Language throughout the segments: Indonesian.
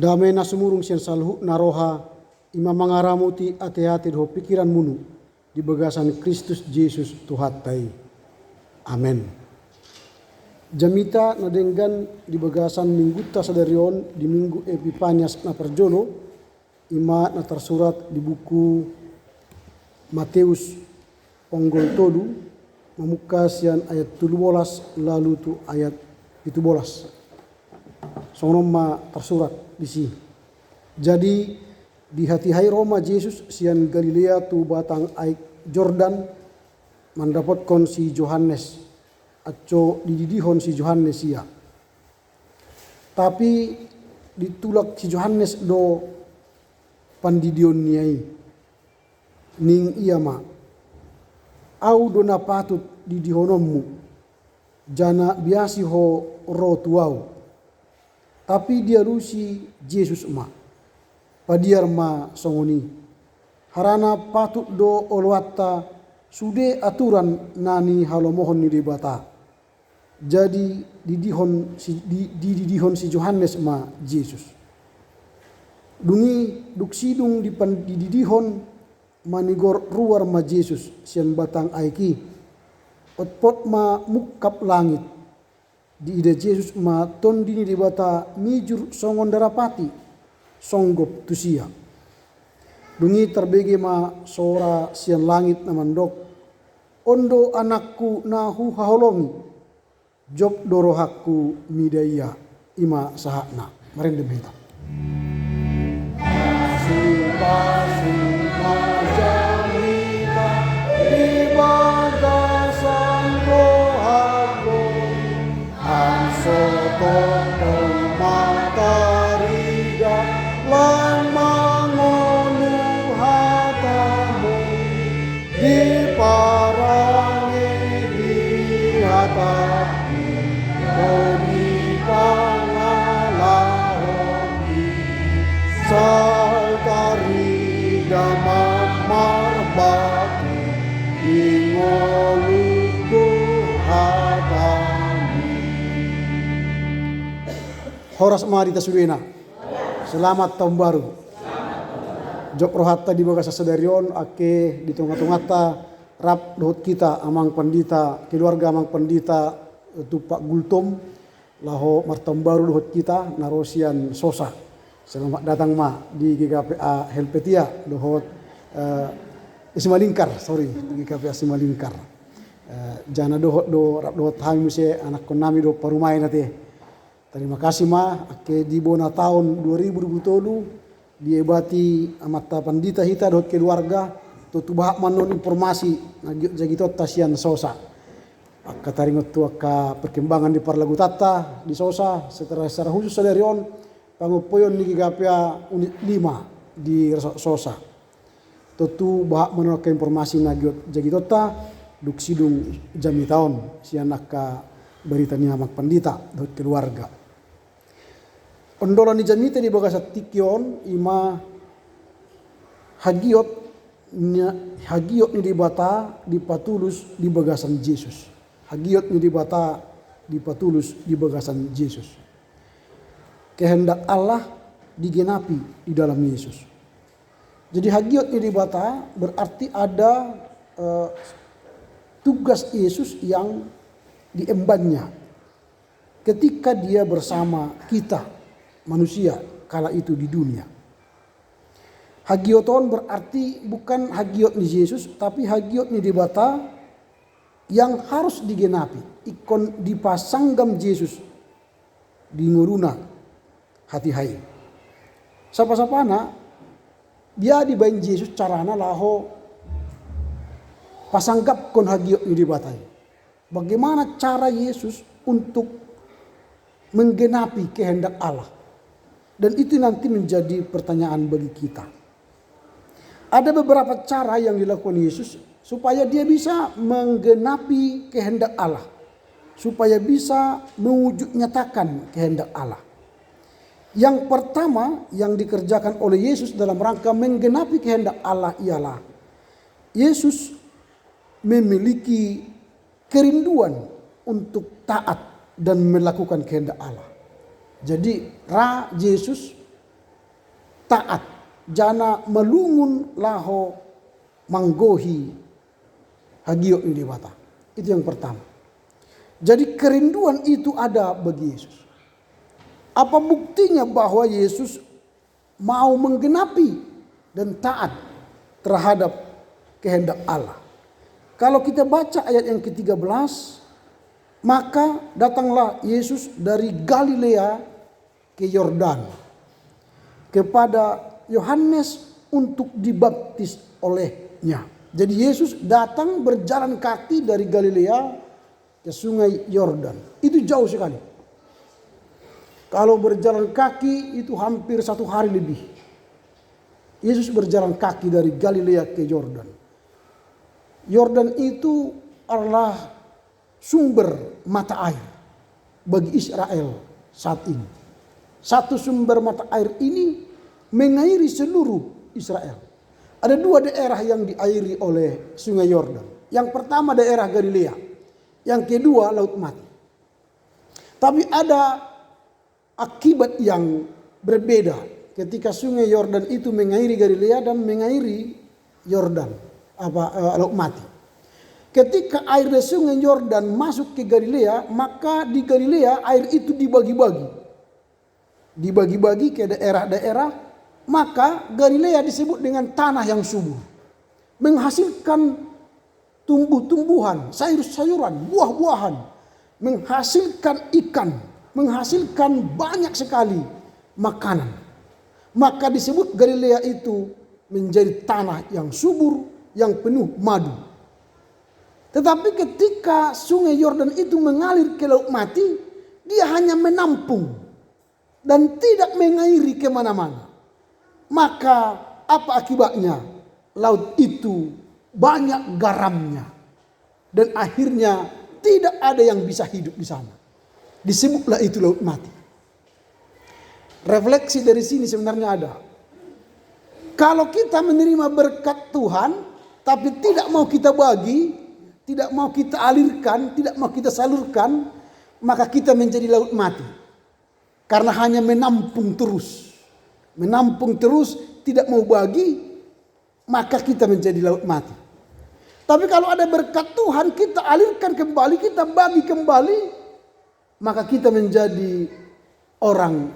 Damai na sumurung sian salhu naroha ima mangaramuti ate-ate doho pikiran munu di bagasan Kristus Yesus Tuhatai. Amen. Jamita nadenggan di bagasan mingguta sadarion di minggu Epifanias na perjolo ima na tersurat di buku Matius Ponggol Todu memuka sian ayat 17 lalu tu ayat 17. Sonoma tersurat di sini. Jadi di hati hai Roma Yesus sian Galilea tu batang aik Jordan mendapatkan si Yohanes aco dididihon si Yohanes ia. Tapi ditulak si Yohanes do pandidion niai ning ia ma au do na patut didihonommu jana biasi ho ro tuau. Tapi dia rusi Yesus ma padiar ma songoni harana patut do olwata sude aturan nani halomohon ni debata. Jadi didihon si Yohanes ma Yesus. Dungi duksidung dididihon manigor ruar ma Yesus sian batang aiki otpot ma mukap langit di ide Yesus ma tondini di bata mijur songon darapati songgop tusia. Dungi terbege ma sora sian langit na mandok ondo anakku nahu haholongi job dorohaku midaya ima sahakna. Mari debita. Horas mari tasudena. Selamat tahun baru. Jok rohata di bagas sadarion ake di tengah-tengah rap dohot kita amang pandita keluarga amang pandita tupak gultom laho martam baru dohot kita narosian sosa. Selamat datang ma di GKPA Helvetia dohot Simalingkar di GKPA Simalingkar. Jana dohot do rap dohot hami muse anak konami do parumai nate. Terima kasih ma ake di bona tahun 2020 diebati amata pandita hita dohot keluarga tutu bahak manon informasi jagito tasian sosa. Akka taringot tu akka perkembangan di parlagu tata di sosa secara khusus sadarion pangupoyon ni GKPA unit 5 di sosa. Tutu bahak manon akka informasi jagito ta duksidung jami tahun sian akka berita ni amak pandita dohot keluarga. Ondolan ni jamite di bagasat tikyon ima hagiot ni dibata dipatulus di bagasan Yesus. Hagiot ni dibata dipatulus di bagasan Yesus. Kehendak Allah digenapi di dalam Yesus. Jadi hagiot ni dibata berarti ada tugas Yesus yang diembannya ketika dia bersama kita manusia kala itu di dunia. Hagioton berarti bukan hagiot ni Yesus tapi hagiot ni dibata yang harus digenapi. Ikon dipasanggam Yesus di nguruna hati hai. Sapa-sapana dia dibain Yesus carana laho pasanggap kon hagiot ni dibata. Bagaimana cara Yesus untuk menggenapi kehendak Allah? Dan itu nanti menjadi pertanyaan bagi kita. Ada beberapa cara yang dilakukan Yesus supaya dia bisa menggenapi kehendak Allah. Supaya bisa mewujud nyatakan kehendak Allah. Yang pertama yang dikerjakan oleh Yesus dalam rangka menggenapi kehendak Allah ialah Yesus memiliki kerinduan untuk taat dan melakukan kehendak Allah. Jadi Yesus taat. Jana melungun laho manggohi hagio ini dewata. Itu yang pertama. Jadi kerinduan itu ada bagi Yesus. Apa buktinya bahwa Yesus mau menggenapi dan taat terhadap kehendak Allah? Kalau kita baca ayat yang ke-13, maka datanglah Yesus dari Galilea ke Yordan kepada Yohanes untuk dibaptis olehnya. Jadi Yesus datang berjalan kaki dari Galilea ke sungai Yordan. Itu jauh sekali. Kalau berjalan kaki itu hampir 1 hari lebih. Yesus berjalan kaki dari Galilea ke Yordan. Yordan itu adalah sumber mata air bagi Israel saat ini. Satu sumber mata air ini mengairi seluruh Israel. Ada 2 daerah yang diairi oleh sungai Yordan. Yang pertama daerah Galilea. Yang kedua Laut Mati. Tapi ada akibat yang berbeda ketika sungai Yordan itu mengairi Galilea dan mengairi Yordan, Laut Mati. Ketika air dari sungai Yordan masuk ke Galilea, maka di Galilea air itu dibagi-bagi. Dibagi-bagi ke daerah-daerah, maka Galilea disebut dengan tanah yang subur. Menghasilkan tumbuh-tumbuhan, sayur-sayuran, buah-buahan. Menghasilkan ikan, menghasilkan banyak sekali makanan. Maka disebut Galilea itu menjadi tanah yang subur, yang penuh madu. Tetapi ketika sungai Yordan itu mengalir ke Laut Mati, dia hanya menampung dan tidak mengairi kemana-mana. Maka apa akibatnya? Laut itu banyak garamnya. Dan akhirnya tidak ada yang bisa hidup di sana. Disebutlah itu Laut Mati. Refleksi dari sini sebenarnya ada. Kalau kita menerima berkat Tuhan, tapi tidak mau kita bagi, tidak mau kita alirkan, tidak mau kita salurkan, maka kita menjadi laut mati. Karena hanya menampung terus. Menampung terus, tidak mau bagi, maka kita menjadi laut mati. Tapi kalau ada berkat Tuhan, kita alirkan kembali, kita bagi kembali, maka kita menjadi orang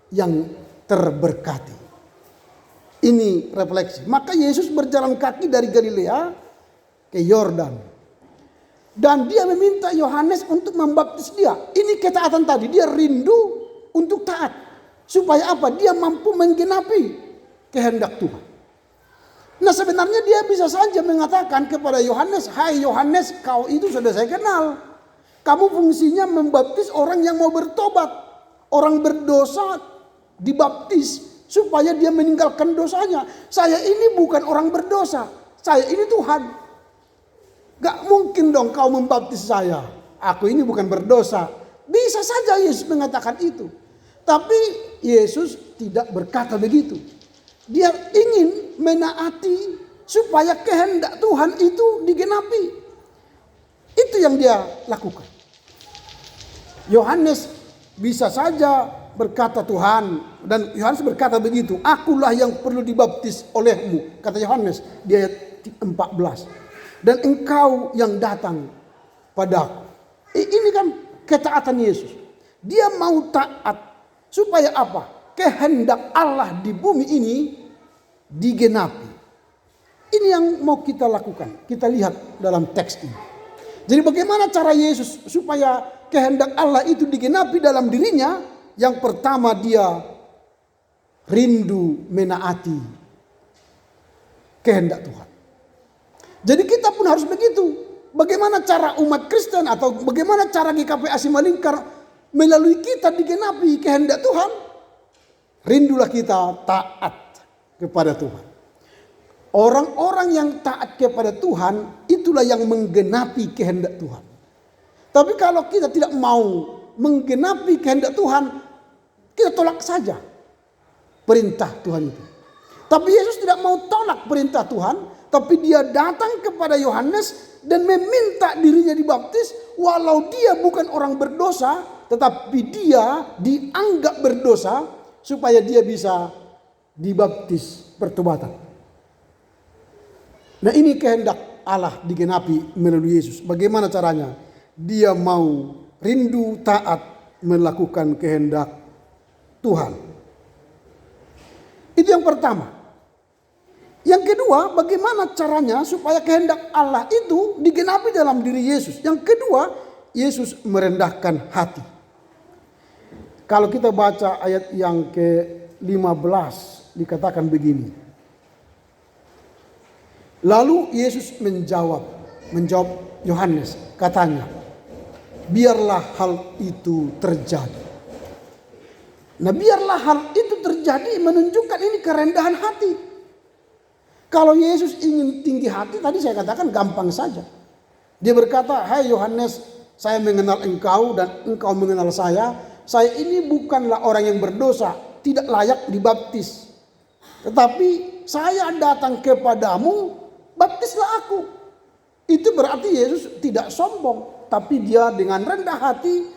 yang terberkati. Ini refleksi. Maka Yesus berjalan kaki dari Galilea ke Yordan. Dan dia meminta Yohanes untuk membaptis dia. Ini ketaatan tadi. Dia rindu untuk taat. Supaya apa? Dia mampu menggenapi kehendak Tuhan. Nah sebenarnya dia bisa saja mengatakan kepada Yohanes, hai Yohanes, kau itu sudah saya kenal. Kamu fungsinya membaptis orang yang mau bertobat. Orang berdosa dibaptis supaya dia meninggalkan dosanya. Saya ini bukan orang berdosa. Saya ini Tuhan. Gak mungkin dong kau membaptis saya. Aku ini bukan berdosa. Bisa saja Yesus mengatakan itu. Tapi Yesus tidak berkata begitu. Dia ingin menaati supaya kehendak Tuhan itu digenapi. Itu yang dia lakukan. Yohanes bisa saja berkata Tuhan, dan Yohanes berkata begitu, akulah yang perlu dibaptis olehmu, kata Yohanes di ayat 14. Dan engkau yang datang padaku. Ini kan ketaatan Yesus. Dia mau taat supaya apa? Kehendak Allah di bumi ini digenapi. Ini yang mau kita lakukan. Kita lihat dalam teks ini. Jadi bagaimana cara Yesus supaya kehendak Allah itu digenapi dalam dirinya? Yang pertama dia rindu menaati kehendak Tuhan. Jadi kita pun harus begitu. Bagaimana cara umat Kristen atau bagaimana cara GKP Asimalingkar melalui kita digenapi kehendak Tuhan? Rindulah kita taat kepada Tuhan. Orang-orang yang taat kepada Tuhan itulah yang menggenapi kehendak Tuhan. Tapi kalau kita tidak mau menggenapi kehendak Tuhan, kita tolak saja perintah Tuhan itu. Tapi Yesus tidak mau tolak perintah Tuhan, tapi dia datang kepada Yohanes dan meminta dirinya dibaptis walau dia bukan orang berdosa, tetapi dia dianggap berdosa supaya dia bisa dibaptis pertobatan. Nah, ini kehendak Allah digenapi melalui Yesus. Bagaimana caranya? Dia mau rindu taat melakukan kehendak Tuhan. Itu yang pertama. Yang kedua, bagaimana caranya supaya kehendak Allah itu digenapi dalam diri Yesus. Yang kedua, Yesus merendahkan hati. Kalau kita baca ayat yang ke-15 dikatakan begini. Lalu Yesus menjawab Yohanes, katanya, biarlah hal itu terjadi. Nah, biarlah hal itu terjadi menunjukkan ini kerendahan hati. Kalau Yesus ingin tinggi hati, tadi saya katakan gampang saja. Dia berkata, hai Yohanes, saya mengenal engkau dan engkau mengenal saya. Saya ini bukanlah orang yang berdosa, tidak layak dibaptis. Tetapi saya datang kepadamu, baptislah aku. Itu berarti Yesus tidak sombong, tapi dia dengan rendah hati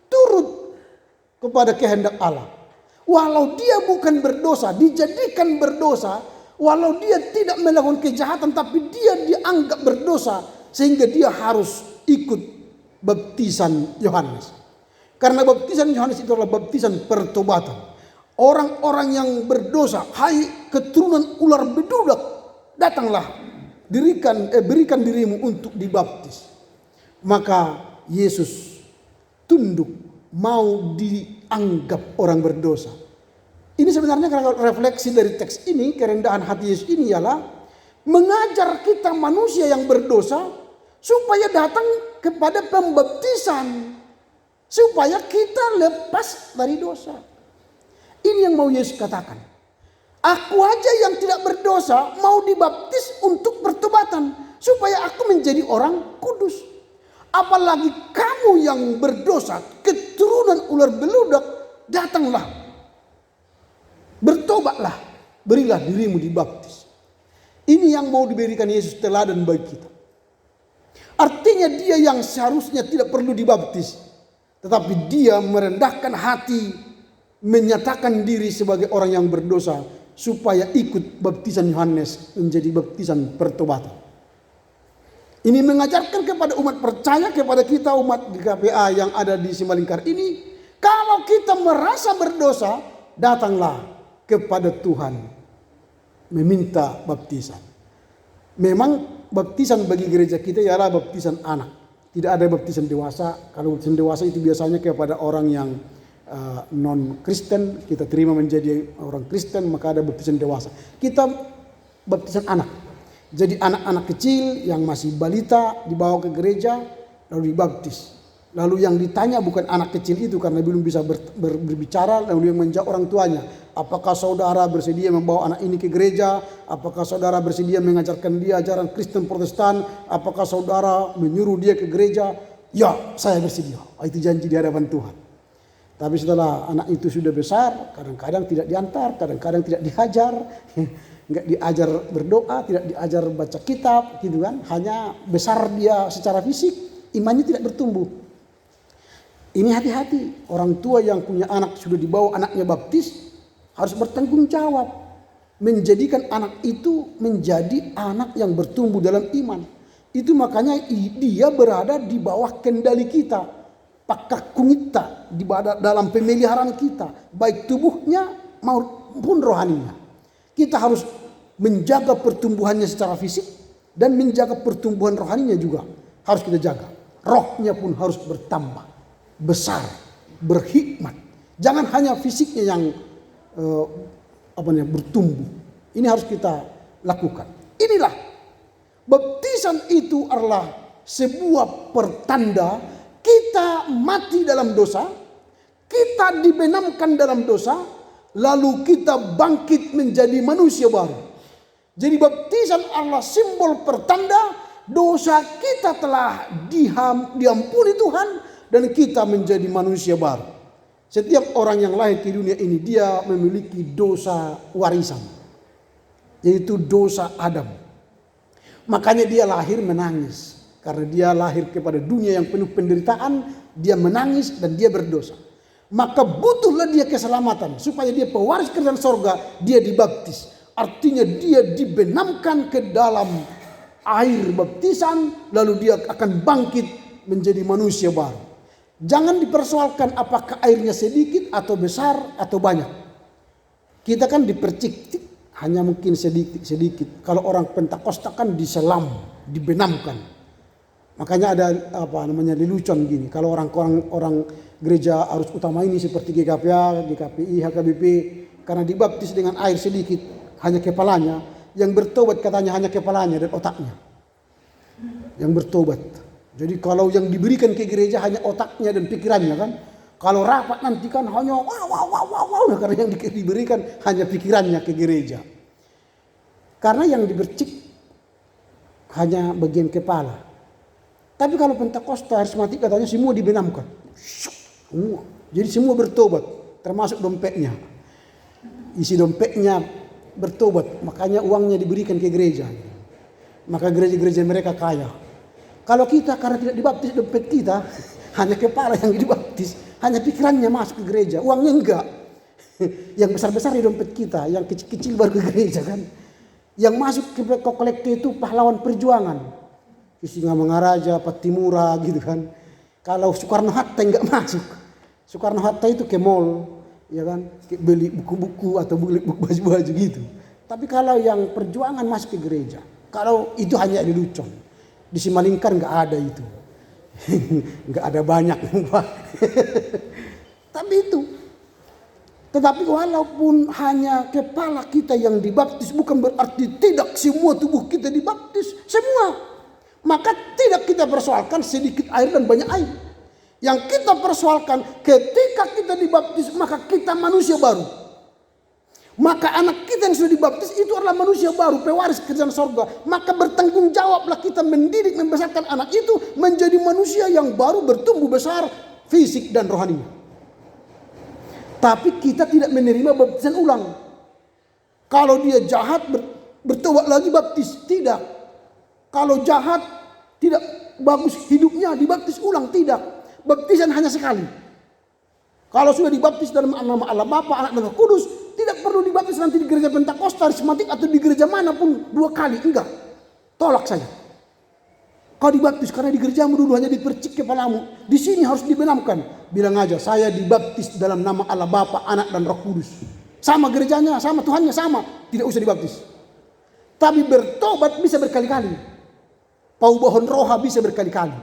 turut kepada kehendak Allah. Walau dia bukan berdosa, dijadikan berdosa, walau dia tidak melakukan kejahatan, tapi dia dianggap berdosa sehingga dia harus ikut baptisan Yohanes. Karena baptisan Yohanes itu adalah baptisan pertobatan. Orang-orang yang berdosa, hai keturunan ular bedudak, datanglah, berikan dirimu untuk dibaptis. Maka Yesus tunduk, mau dianggap orang berdosa. Ini sebenarnya kalau refleksi dari teks ini, kerendahan hati Yesus ini ialah mengajar kita manusia yang berdosa supaya datang kepada pembaptisan, supaya kita lepas dari dosa. Ini yang mau Yesus katakan. Aku aja yang tidak berdosa mau dibaptis untuk pertobatan, supaya aku menjadi orang kudus. Apalagi kamu yang berdosa, keturunan ular beludak, datanglah, bertobatlah, berilah dirimu dibaptis. Ini yang mau diberikan Yesus teladan bagi kita. Artinya dia yang seharusnya tidak perlu dibaptis, tetapi dia merendahkan hati, menyatakan diri sebagai orang yang berdosa, supaya ikut baptisan Yohanes menjadi baptisan pertobatan. Ini mengajarkan kepada umat percaya, kepada kita umat GKPA yang ada di Simalingkar ini, kalau kita merasa berdosa, datanglah kepada Tuhan meminta baptisan. Memang baptisan bagi gereja kita ialah baptisan anak. Tidak ada baptisan dewasa. Kalau baptisan dewasa itu biasanya kepada orang yang non-Kristen, kita terima menjadi orang Kristen, maka ada baptisan dewasa. Kita baptisan anak. Jadi anak-anak kecil yang masih balita dibawa ke gereja lalu dibaptis. Lalu yang ditanya bukan anak kecil itu karena belum bisa berbicara, lalu yang menjawab orang tuanya. Apakah saudara bersedia membawa anak ini ke gereja? Apakah saudara bersedia mengajarkan dia ajaran Kristen Protestan? Apakah saudara menyuruh dia ke gereja? Ya, saya bersedia. Itu janji di hadapan Tuhan. Tapi setelah anak itu sudah besar, kadang-kadang tidak diantar, kadang-kadang tidak diajar, nggak diajar berdoa, tidak diajar baca kitab, gitu kan? Hanya besar dia secara fisik, imannya tidak bertumbuh. Ini hati-hati, orang tua yang punya anak sudah dibawa anaknya baptis harus bertanggung jawab, menjadikan anak itu menjadi anak yang bertumbuh dalam iman. Itu makanya dia berada di bawah kendali kita. Pakakung kita di dalam pemeliharaan kita, baik tubuhnya maupun rohaninya. Kita harus menjaga pertumbuhannya secara fisik dan menjaga pertumbuhan rohaninya juga harus kita jaga. Rohnya pun harus bertambah, besar, berhikmat. Jangan hanya fisiknya yang bertumbuh. Ini harus kita lakukan. Inilah baptisan itu adalah sebuah pertanda kita mati dalam dosa, kita dibenamkan dalam dosa, lalu kita bangkit menjadi manusia baru. Jadi baptisan adalah simbol pertanda dosa kita telah diampuni Tuhan dan kita menjadi manusia baru. Setiap orang yang lahir di dunia ini dia memiliki dosa warisan, yaitu dosa Adam. Makanya dia lahir menangis. Karena dia lahir kepada dunia yang penuh penderitaan, dia menangis dan dia berdosa. maka butuhlah dia keselamatan. Supaya dia pewaris kerajaan sorga, dia dibaptis. Artinya dia dibenamkan ke dalam air baptisan, lalu dia akan bangkit menjadi manusia baru. Jangan dipersoalkan apakah airnya sedikit atau besar atau banyak. Kita kan dipercik, hanya mungkin sedikit. Kalau orang Pentakosta kan diselam, dibenamkan. Makanya ada lelucon gini. Kalau orang gereja arus utama ini seperti GKPA, GKPI, HKBP, karena dibaptis dengan air sedikit, hanya kepalanya, yang bertobat katanya hanya kepalanya dan otaknya. Yang bertobat. Jadi kalau yang diberikan ke gereja hanya otaknya dan pikirannya kan. Kalau rapat nanti kan hanya wow, karena yang diberikan hanya pikirannya ke gereja. Karena yang dibercik hanya bagian kepala. Tapi kalau Pentakosta Harismatik katanya semua dibenamkan. Semua. Jadi semua bertobat, termasuk dompetnya. Isi dompetnya bertobat, makanya uangnya diberikan ke gereja. Maka gereja-gereja mereka kaya. Kalau kita karena tidak dibaptis dompet kita, hanya kepala yang dibaptis, hanya pikirannya masuk ke gereja, uangnya enggak. Yang besar-besar di dompet kita, yang kecil-kecil baru ke gereja kan. Yang masuk ke kolektif itu pahlawan perjuangan. Singamangaraja, Patimura gitu kan. Kalau Soekarno-Hatta enggak masuk. Soekarno-Hatta itu ke mall, ya kan, beli buku-buku atau beli baju-baju gitu. Tapi kalau yang perjuangan masuk ke gereja, kalau itu hanya lelucon. Di Simalingkar enggak ada itu. Enggak ada banyak. Tapi itu. Tetapi walaupun hanya kepala kita yang dibaptis, bukan berarti tidak semua tubuh kita dibaptis. Semua. Maka tidak kita persoalkan sedikit air dan banyak air. Yang kita persoalkan ketika kita dibaptis, maka kita manusia baru. Maka anak kita yang sudah dibaptis itu adalah manusia baru, pewaris kerajaan sorga. Maka bertanggung jawablah kita mendidik, membesarkan anak itu menjadi manusia yang baru, bertumbuh besar fisik dan rohaninya. Tapi kita tidak menerima baptisan ulang. Kalau dia jahat bertobat lagi baptis, tidak. Kalau jahat, tidak bagus hidupnya, dibaptis ulang, tidak. Baptisan hanya sekali. Kalau sudah dibaptis dalam nama Allah Bapa, Anak dan Roh Kudus, tidak perlu dibaptis nanti di gereja Pentakosta, Harismatik atau di gereja manapun 2 kali. Enggak. Tolak saja. Kau dibaptis karena di gerejamu dulu hanya dipercik kepalamu. Di sini harus dibenamkan. Bilang aja, saya dibaptis dalam nama Allah Bapa, Anak dan Roh Kudus. Sama gerejanya, sama Tuhannya, sama. Tidak usah dibaptis. Tapi bertobat bisa berkali-kali. Paubahan roha bisa berkali-kali.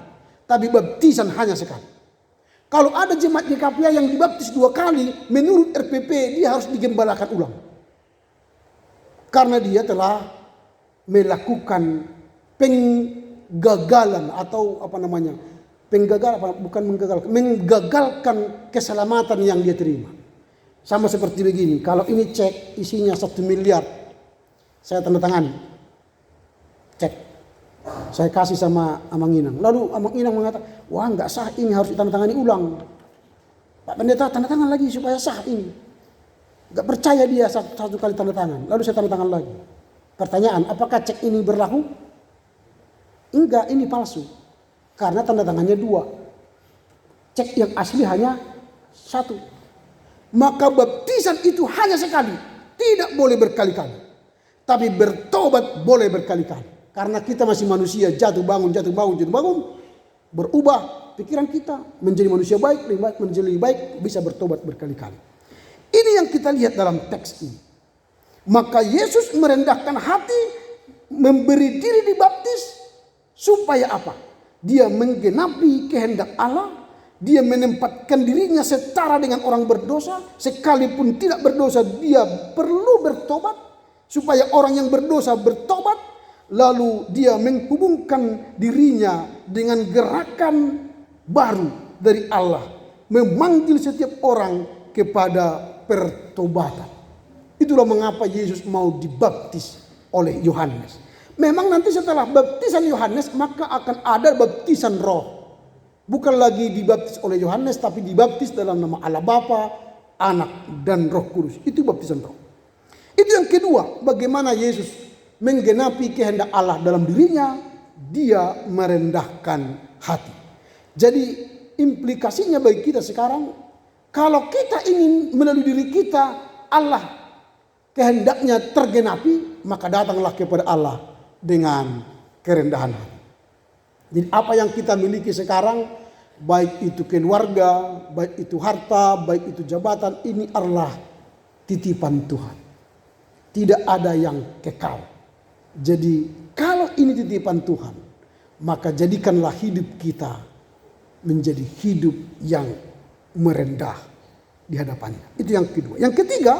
Tapi baptisan hanya sekali. Kalau ada jemaat GKPA yang dibaptis 2 kali, menurut RPP dia harus digembalakan ulang. Karena dia telah melakukan penggagalan atau menggagalkan keselamatan yang dia terima. Sama seperti begini, kalau ini cek isinya 1 miliar, saya tanda tangani. Cek. Saya kasih sama Amang Inang. Lalu Amang Inang mengatakan, wah enggak sah, ini harus ditandatangani ulang. Pak Pendeta tanda tangan lagi supaya sah ini. Enggak percaya dia satu kali tanda tangan. Lalu saya tanda tangan lagi. Pertanyaan, apakah cek ini berlaku? Enggak, ini palsu. Karena tanda tangannya 2. Cek yang asli hanya 1. Maka baptisan itu hanya sekali. Tidak boleh berkali-kali. Tapi bertobat boleh berkali-kali. Karena kita masih manusia, jatuh bangun. Berubah pikiran kita menjadi manusia baik, menjadi lebih baik, bisa bertobat berkali-kali. Ini yang kita lihat dalam teks ini. Maka Yesus merendahkan hati, memberi diri dibaptis, supaya apa? Dia menggenapi kehendak Allah, dia menempatkan dirinya setara dengan orang berdosa, sekalipun tidak berdosa dia perlu bertobat, supaya orang yang berdosa bertobat. Lalu dia menghubungkan dirinya dengan gerakan baru dari Allah. Memanggil setiap orang kepada pertobatan. Itulah mengapa Yesus mau dibaptis oleh Yohanes. Memang nanti setelah baptisan Yohanes maka akan ada baptisan roh. Bukan lagi dibaptis oleh Yohanes tapi dibaptis dalam nama Allah Bapa, Anak dan Roh Kudus. Itu baptisan roh. Itu yang kedua, bagaimana Yesus menggenapi kehendak Allah dalam dirinya, dia merendahkan hati. Jadi implikasinya bagi kita sekarang, Kalau kita ingin melalui diri kita Allah kehendaknya tergenapi, maka datanglah kepada Allah dengan kerendahan hati. Jadi apa yang kita miliki sekarang, baik itu keluarga, baik itu harta, baik itu jabatan, ini adalah titipan Tuhan. Tidak ada yang kekal. Jadi kalau ini titipan Tuhan, maka jadikanlah hidup kita menjadi hidup yang merendah di hadapannya. Itu yang kedua. Yang ketiga,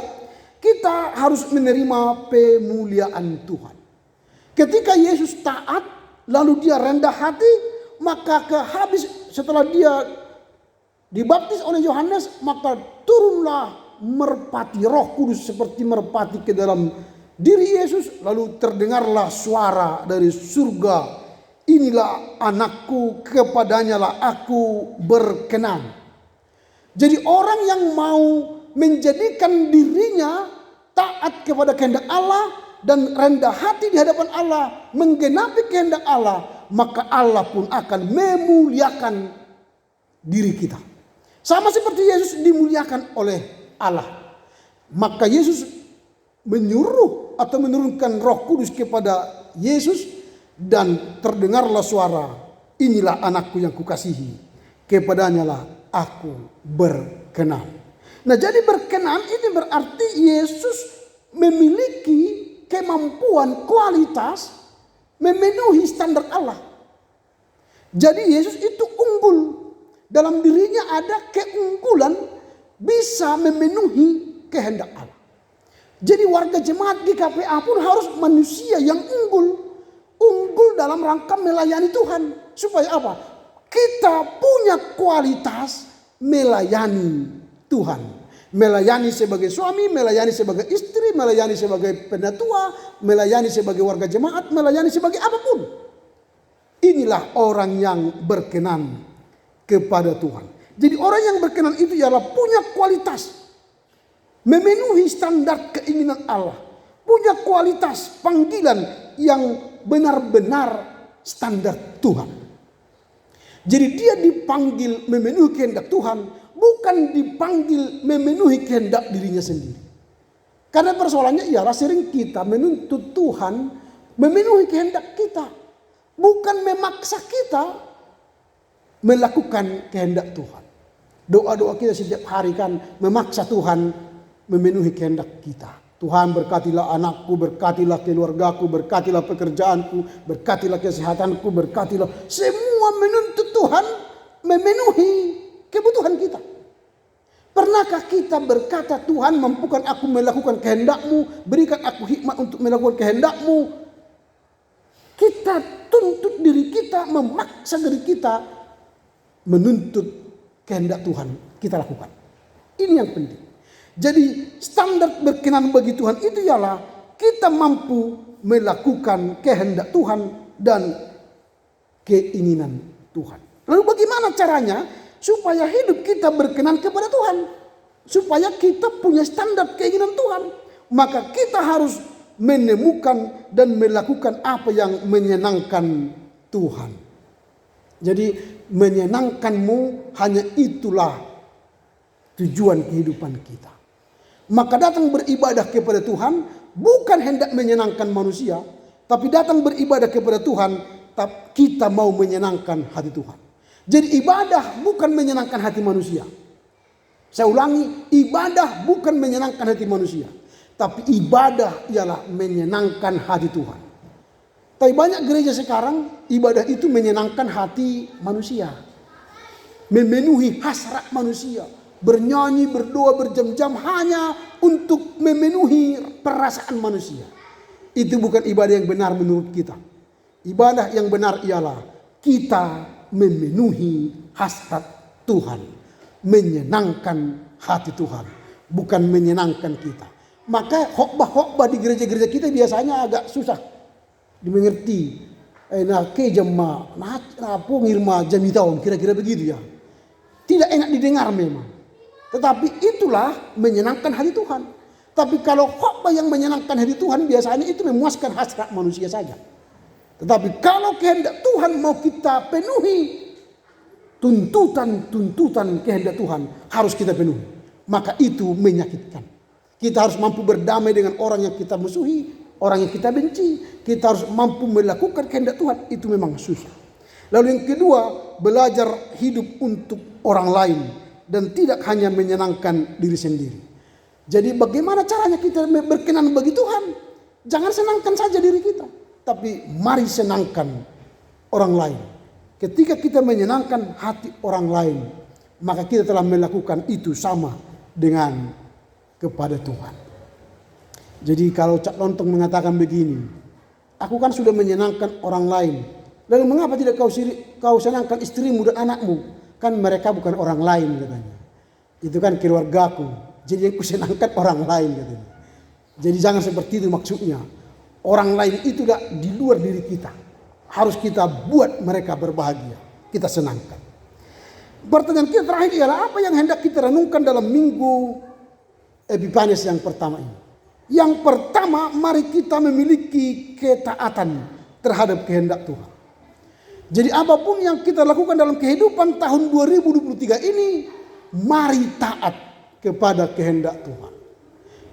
kita harus menerima pemuliaan Tuhan. Ketika Yesus taat, lalu dia rendah hati, maka setelah dia dibaptis oleh Yohanes, maka turunlah merpati Roh Kudus seperti merpati ke dalam diri Yesus. Lalu terdengarlah suara dari surga, inilah anakku, kepadanya lah aku berkenan. Jadi orang yang mau menjadikan dirinya taat kepada kehendak Allah dan rendah hati di hadapan Allah, menggenapi kehendak Allah, maka Allah pun akan memuliakan diri kita. Sama seperti Yesus dimuliakan oleh Allah. Maka Yesus menyuruh atau menurunkan Roh Kudus kepada Yesus, dan terdengarlah suara, inilah anakku yang kukasihi, kepadanya lah aku berkenan. Nah, jadi berkenan ini berarti Yesus memiliki kemampuan, kualitas memenuhi standar Allah. Jadi Yesus itu unggul. Dalam dirinya ada keunggulan, bisa memenuhi kehendak Allah. Jadi warga jemaat GKPA pun harus manusia yang unggul. Unggul dalam rangka melayani Tuhan. Supaya apa? Kita punya kualitas melayani Tuhan. Melayani sebagai suami, melayani sebagai istri, melayani sebagai penatua, melayani sebagai warga jemaat, melayani sebagai apapun. Inilah orang yang berkenan kepada Tuhan. Jadi orang yang berkenan itu ialah punya kualitas memenuhi standar keinginan Allah. Punya kualitas panggilan yang benar-benar standar Tuhan. Jadi dia dipanggil memenuhi kehendak Tuhan, bukan dipanggil memenuhi kehendak dirinya sendiri. Karena persoalannya ialah sering kita menuntut Tuhan memenuhi kehendak kita, bukan memaksa kita melakukan kehendak Tuhan. Doa-doa kita setiap hari kan memaksa Tuhan memenuhi kehendak kita. Tuhan berkatilah anakku, berkatilah keluargaku, berkatilah pekerjaanku, berkatilah kesehatanku, berkatilah. Semua menuntut Tuhan memenuhi kebutuhan kita. Pernahkah kita berkata, Tuhan mampukan aku melakukan kehendak-Mu, berikan aku hikmat untuk melakukan kehendak-Mu. Kita tuntut diri kita, memaksa diri kita menuntut kehendak Tuhan, kita lakukan. Ini yang penting. Jadi standar berkenan bagi Tuhan itu ialah kita mampu melakukan kehendak Tuhan dan keinginan Tuhan. Lalu bagaimana caranya supaya hidup kita berkenan kepada Tuhan? Supaya kita punya standar keinginan Tuhan. Maka kita harus menemukan dan melakukan apa yang menyenangkan Tuhan. Jadi menyenangkanmu, hanya itulah tujuan kehidupan kita. Maka datang beribadah kepada Tuhan bukan hendak menyenangkan manusia, tapi datang beribadah kepada Tuhan kita mau menyenangkan hati Tuhan. Jadi ibadah bukan menyenangkan hati manusia. Saya ulangi, ibadah bukan menyenangkan hati manusia, tapi ibadah ialah menyenangkan hati Tuhan. Tapi banyak gereja sekarang ibadah itu menyenangkan hati manusia, memenuhi hasrat manusia. Bernyanyi, berdoa, berjam-jam hanya untuk memenuhi perasaan manusia. Itu bukan ibadah yang benar menurut kita. Ibadah yang benar ialah kita memenuhi hasrat Tuhan, menyenangkan hati Tuhan, bukan menyenangkan kita. Maka khotbah-khotbah di gereja-gereja kita biasanya agak susah dimengerti. Kira-kira begitu ya. Tidak enak didengar memang. Tetapi itulah menyenangkan hati Tuhan. Tapi kalau khotbah yang menyenangkan hati Tuhan biasanya itu memuaskan hasrat manusia saja. Tetapi kalau kehendak Tuhan mau kita penuhi, tuntutan kehendak Tuhan harus kita penuhi. Maka itu menyakitkan. Kita harus mampu berdamai dengan orang yang kita musuhi, orang yang kita benci. Kita harus mampu melakukan kehendak Tuhan. Itu memang susah. Lalu yang kedua, belajar hidup untuk orang lain dan tidak hanya menyenangkan diri sendiri. Jadi bagaimana caranya kita berkenan bagi Tuhan? Jangan senangkan saja diri kita, tapi mari senangkan orang lain. Ketika kita menyenangkan hati orang lain, maka kita telah melakukan itu sama dengan kepada Tuhan. Jadi kalau Cak Lontong mengatakan begini, aku kan sudah menyenangkan orang lain, lalu mengapa tidak kau senangkan istrimu dan anakmu? Kan mereka bukan orang lain katanya. Itu kan keluargaku, jadi aku senangkan orang lain katanya. Jadi jangan seperti itu maksudnya. Orang lain itu di luar diri kita. Harus kita buat mereka berbahagia. Kita senangkan. Pertanyaan kita terakhir ialah apa yang hendak kita renungkan dalam minggu Epiphanius yang pertama ini. Yang pertama, mari kita memiliki ketaatan terhadap kehendak Tuhan. Jadi apapun yang kita lakukan dalam kehidupan tahun 2023 ini, mari taat kepada kehendak Tuhan.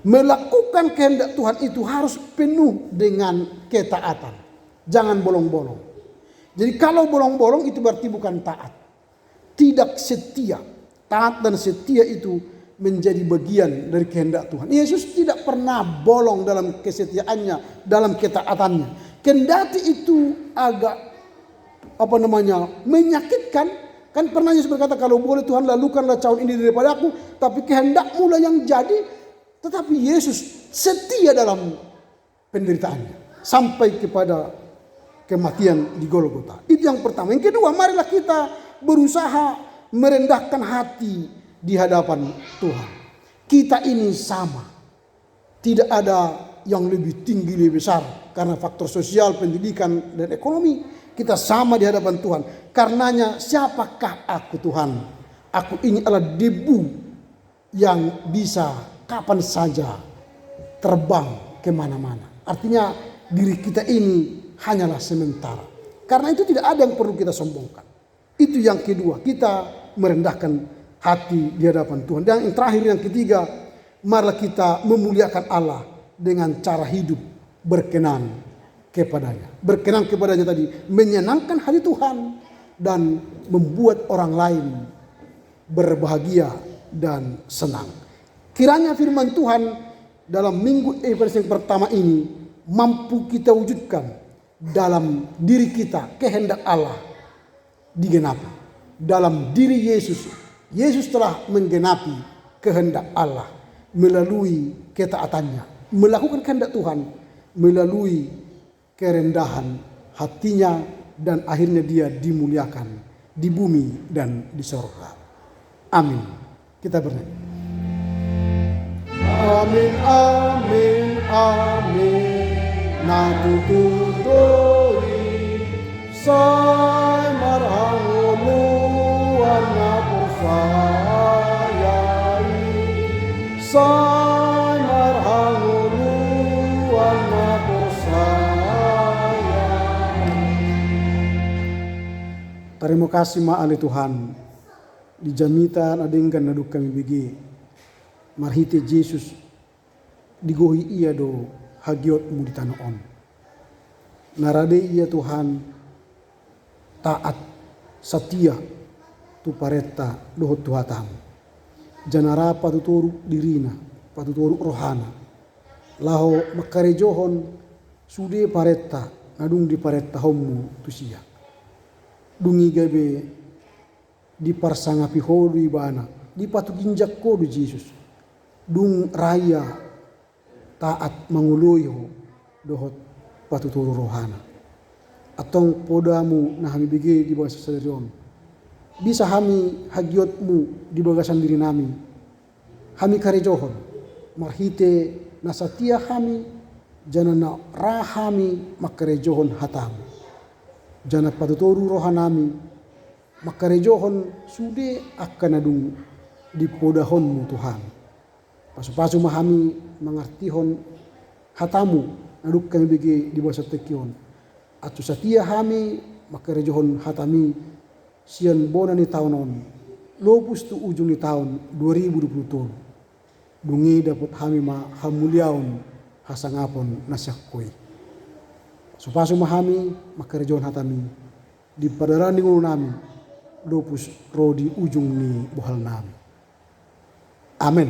Melakukan kehendak Tuhan itu harus penuh dengan ketaatan. Jangan bolong-bolong. Jadi kalau bolong-bolong itu berarti bukan taat. Tidak setia. Taat dan setia itu menjadi bagian dari kehendak Tuhan. Yesus tidak pernah bolong dalam kesetiaannya, dalam ketaatannya. Kendati itu agak menyakitkan. Kan pernah Yesus berkata, kalau boleh Tuhan lalukanlah cawan ini daripada aku, tapi kehendakmu lah yang jadi. Tetapi Yesus setia dalam penderitaannya sampai kepada kematian di Golgota. Itu yang pertama. Yang kedua, marilah kita berusaha merendahkan hati di hadapan Tuhan. Kita ini sama. Tidak ada yang lebih tinggi, lebih besar. Karena faktor sosial, pendidikan, dan ekonomi. Kita sama di hadapan Tuhan. Karenanya, siapakah aku Tuhan? Aku ini adalah debu yang bisa kapan saja terbang kemana-mana. Artinya diri kita ini hanyalah sementara. Karena itu tidak ada yang perlu kita sombongkan. Itu yang kedua, kita merendahkan hati di hadapan Tuhan. Dan yang terakhir, yang ketiga, marilah kita memuliakan Allah dengan cara hidup berkenan kepadanya. Berkenan kepadanya tadi menyenangkan hati Tuhan dan membuat orang lain berbahagia dan senang. Kiranya firman Tuhan dalam minggu Epiphanius yang pertama ini mampu kita wujudkan dalam diri kita. Kehendak Allah digenapi dalam diri Yesus. Yesus telah menggenapi kehendak Allah melalui ketaatannya, melakukan kehendak Tuhan melalui kerendahan hatinya, dan akhirnya dia dimuliakan di bumi dan di surga. Amin. Kita bernyanyi. Amin, amin, amin. Natututui say marhanguluan na persayai. Say marhanguluan na persayai. Terima kasih ma'ali Tuhan. Di jamitan adengkan naduk kami bigi. Marhite Jesus digohi iya do hagiot mu di tanah on. Narade iya Tuhan taat setia tu paretta dohot Tuhatam. Janara patuturu dirina, patuturu rohana. Laho makarejohon sude paretta nadung di paretta homu tusia. Dungi gabe di parsangapi hodu ibana, di patu ginjak kodu Jesus. Dung raya taat manguluyo dohot patuturu rohana. Atong podamu na hami bigi di bawah sasadarion. Bisa hami hagiotmu di bagasan diri nami. Hami karejohon. Marhite nasatia hami janana rahami makarejohon hatamu. Jana patuturu rohanami makarejohon sude akan adung di podahonmu Tuhan. Pasu-pasu mahami mengartihon hatamu naduk kami bagi di bawah setekion. Atu setia hami makarejohon hatami sian bona ni tahun on lopus tu ujung ni tahun 2020 dungi dapat hami ma hamuliaun hasangapon nasyakui supasu mahami makerjaon hatami di padaran ngulu nami lopus rodi ujung ni bohal nami amin.